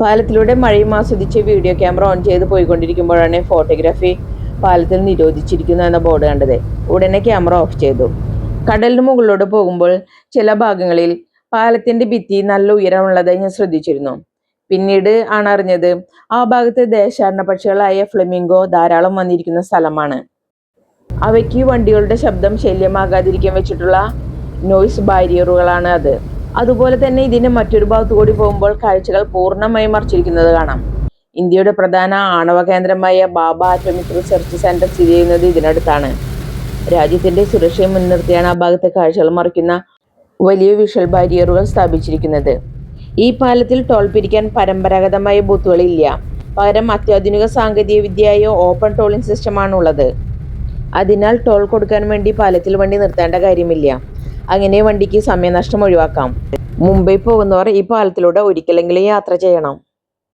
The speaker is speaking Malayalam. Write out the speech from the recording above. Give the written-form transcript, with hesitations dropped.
പാലത്തിലൂടെ മഴയും ആസ്വദിച്ച് വീഡിയോ ക്യാമറ ഓൺ ചെയ്ത് പോയിക്കൊണ്ടിരിക്കുമ്പോഴാണ് ഫോട്ടോഗ്രാഫി പാലത്തിൽ നിരോധിച്ചിരിക്കുന്നു എന്ന ബോർഡ് കണ്ടത്. ഉടനെ ക്യാമറ ഓഫ് ചെയ്തു. കടലിന് മുകളിലൂടെ പോകുമ്പോൾ ചില ഭാഗങ്ങളിൽ പാലത്തിന്റെ ഭിത്തി നല്ല ഉയരമുള്ളതായി ഞാൻ ശ്രദ്ധിച്ചിരുന്നു. പിന്നീട് ആണ് അറിഞ്ഞത് ആ ഭാഗത്ത് ദേശാടന പക്ഷികളായ ഫ്ലെമിംഗോ ധാരാളം വന്നിരിക്കുന്ന സ്ഥലമാണ്. അവയ്ക്ക് വണ്ടികളുടെ ശബ്ദം ശല്യമാകാതിരിക്കാൻ വെച്ചിട്ടുള്ള നോയ്സ് ബാരിയറുകളാണ് അത്. അതുപോലെ തന്നെ ഇതിന്റെ മറ്റൊരു ഭാഗത്തു കൂടി പോകുമ്പോൾ കാഴ്ചകൾ പൂർണ്ണമായും മറച്ചിരിക്കുന്നത് കാണാം. ഇന്ത്യയുടെ പ്രധാന ആണവ കേന്ദ്രമായ ബാബ ആറ്റോമിക് റിസർച്ച് സെന്റർ സ്ഥിതി ചെയ്യുന്നത് ഇതിനടുത്താണ്. രാജ്യത്തിന്റെ സുരക്ഷയെ മുൻനിർത്തിയാണ് ആ ഭാഗത്തെ കാഴ്ചകൾ മറയ്ക്കുന്ന വലിയ വിഷ്വൽ ബാരിയറുകൾ സ്ഥാപിച്ചിരിക്കുന്നത്. ഈ പാലത്തിൽ ടോൾ പിരിക്കാൻ പരമ്പരാഗതമായ ബൂത്തുകളില്ല. പകരം അത്യാധുനിക സാങ്കേതിക വിദ്യയായ ഓപ്പൺ ടോളിംഗ് സിസ്റ്റമാണ് ഉള്ളത്. അതിനാൽ ടോൾ കൊടുക്കാൻ വേണ്ടി പാലത്തിൽ വണ്ടി നിർത്തേണ്ട കാര്യമില്ല. അങ്ങനെ വണ്ടിക്ക് സമയനഷ്ടം ഒഴിവാക്കാം. മുംബൈ പോകുന്നവർ ഈ പാലത്തിലൂടെ ഒരിക്കലെങ്കിലും യാത്ര ചെയ്യണം.